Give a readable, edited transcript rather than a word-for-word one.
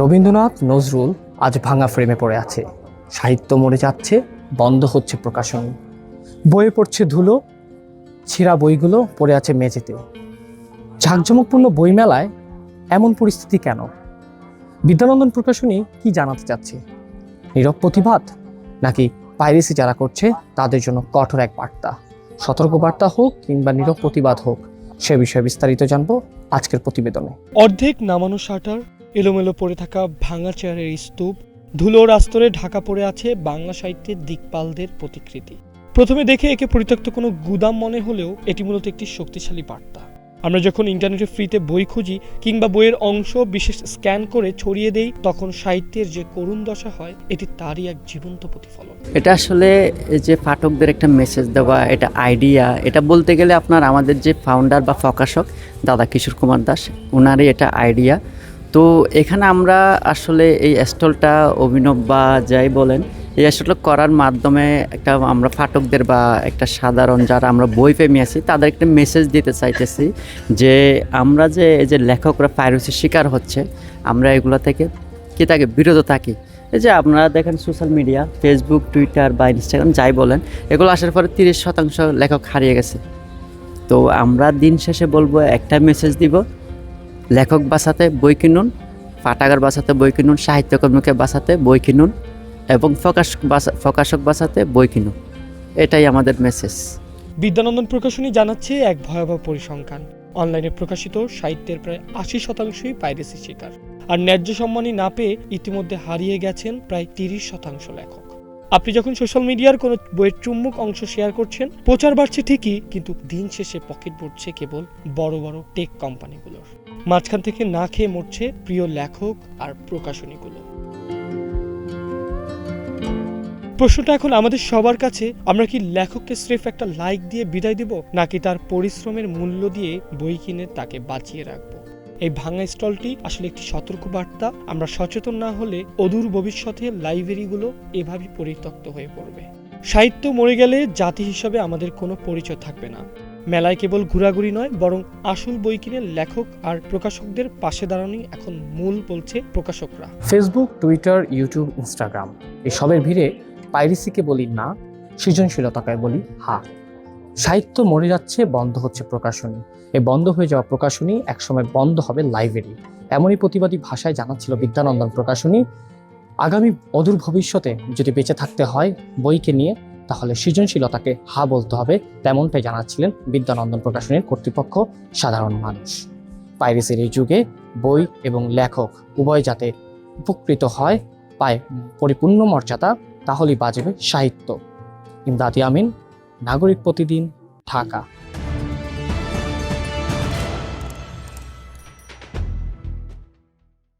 রবীন্দ্রনাথ নজরুল আজ ভাঙা ফ্রেমে পড়ে আছে। সাহিত্য মরে যাচ্ছে, বন্ধ হচ্ছে প্রকাশনী। বইয়ে পড়ছে ধুলো, ছেঁড়া বইগুলো পড়ে আছে মেঝেতে। ঝাঁকজমকপূর্ণ বইমেলায় এমন পরিস্থিতি কেন? বিদ্যানন্দন প্রকাশনী কি জানাতে চাচ্ছে? নীরব প্রতিবাদ, নাকি পাইরেসি যারা করছে তাদের জন্য কঠোর এক বার্তা? সতর্ক বার্তা হোক কিংবা নীরব প্রতিবাদ হোক, সে বিষয়ে বিস্তারিত জানবো আজকের প্রতিবেদনে। অর্ধেক নামানো শাটার, এলোমেলো পড়ে থাকা ভাঙা চেয়ারের স্তূপ, ধুলোর আস্তরে ঢাকা পড়ে আছে বাংলা সাহিত্যের দিকপালদের প্রতিকৃতি। প্রথমে দেখে একে পরিত্যক্ত কোনো গুদাম মনে হলেও এটি মূলত একটি শক্তিশালী বার্তা। আমরা যখন ইন্টারনেটে ফ্রিতে বই খুঁজি কিংবা বইয়ের অংশ বিশেষ স্ক্যান করে ছড়িয়ে দেই, তখন সাহিত্যের যে করুণ দশা হয় এটি তারই এক জীবন্ত প্রতিফলন। এটা আসলে যে পাঠকদের একটা মেসেজ দেওয়া, এটা আইডিয়া, এটা বলতে গেলে আপনার আমাদের যে ফাউন্ডার বা প্রকাশক দাদা কিশোর কুমার দাস, ওনারই এটা আইডিয়া। তো এখানে আমরা আসলে এই স্টলটা অভিনব বা যাই বলেন, এই স্টলটা করার মাধ্যমে একটা আমরা পাঠকদের বা একটা সাধারণ যারা আমরা বই প্রেমী আছি তাদের একটা মেসেজ দিতে চাইতেছি যে আমরা যে এই যে লেখকরা পাইরেসির শিকার হচ্ছে, আমরা এগুলো থেকে বিরত থাকি। এই যে আপনারা দেখেন সোশ্যাল মিডিয়া, ফেসবুক, টুইটার বা ইনস্টাগ্রাম যাই বলেন, এগুলো আসার পরে 30% লেখক হারিয়ে গেছে। তো আমরা দিন শেষে বলবো, একটা মেসেজ দিব, লেখক বাঁচাতে বই কিনুন, পাঠাগার বাঁচাতে বই কিনুন, সাহিত্যকর্মীকে বাঁচাতে বই কিনুন এবং প্রকাশক বাঁচাতে বই কিনুন। এটাই আমাদের মেসেজ। বিদ্যানন্দন প্রকাশনী জানাচ্ছে এক ভয়াবহ পরিসংখ্যান। অনলাইনে প্রকাশিত সাহিত্যের প্রায় 80%ই পাইরেসি শিকার। আর ন্যায্য সম্মানই না পেয়ে ইতিমধ্যে হারিয়ে গেছেন প্রায় 30% লেখক। আপনি যখন সোশ্যাল মিডিয়ার কোনো বইয়ের চুম্বক অংশ শেয়ার করছেন, প্রচার বাড়ছে ঠিকই, কিন্তু দিন শেষে পকেট ভরছে কেবল বড় বড় টেক কোম্পানিগুলোর। মাঝখান থেকে না খেয়ে মরছে প্রিয় লেখক আর প্রকাশনীগুলো। প্রশ্নটা এখন আমাদের সবার কাছে, আমরা কি লেখককে স্রেফ একটা লাইক দিয়ে বিদায় দিব, নাকি তার পরিশ্রমের মূল্য দিয়ে বই কিনে তাকে বাঁচিয়ে রাখবো? এই ভাঙা স্টলটি আসলে একটি সতর্ক বার্তা। আমরা সচেতন না হলে অদূর ভবিষ্যতে লাইব্রেরিগুলো এভাবেই পরিত্যক্ত হয়ে পড়বে। সাহিত্য মরে গেলে জাতি হিসাবে আমাদের কোনো পরিচয় থাকবে না। মেলায় কেবল ঘোরাঘুরি নয়, বরং আসল বই কিনে লেখক আর প্রকাশকদের পাশে দাঁড়ানোই এখন মূল, বলছে প্রকাশকরা। ফেসবুক, টুইটার, ইউটিউব, ইনস্টাগ্রাম এসবের ভিড়ে পাইরেসিকে বলি না, সৃজনশীলতাকে বলি হা। সাহিত্য মরে যাচ্ছে, বন্ধ হচ্ছে প্রকাশনী। এই বন্ধ হয়ে যাওয়া প্রকাশনী একসময় বন্ধ হবে লাইব্রেরি, এমনই প্রতিবাদী ভাষায় জানাচ্ছিল বিদ্যানন্দন প্রকাশনী। আগামী অদূর ভবিষ্যতে যদি বেঁচে থাকতে হয় বইকে নিয়ে, তাহলে সৃজনশীলতাকে হা বলতে হবে, তেমনটাই জানাচ্ছিলেন বিদ্যানন্দন প্রকাশনীর কর্তৃপক্ষ, সাধারণ মানুষ। পাইরেসির এই যুগে বই এবং লেখক উভয় যাতে উপকৃত হয়, পায় পরিপূর্ণ মর্যাদা, তাহলেই বাঁচবে সাহিত্য। ইমদাদ ইয়ামিন, নাগরিক প্রতিদিন, ঢাকা।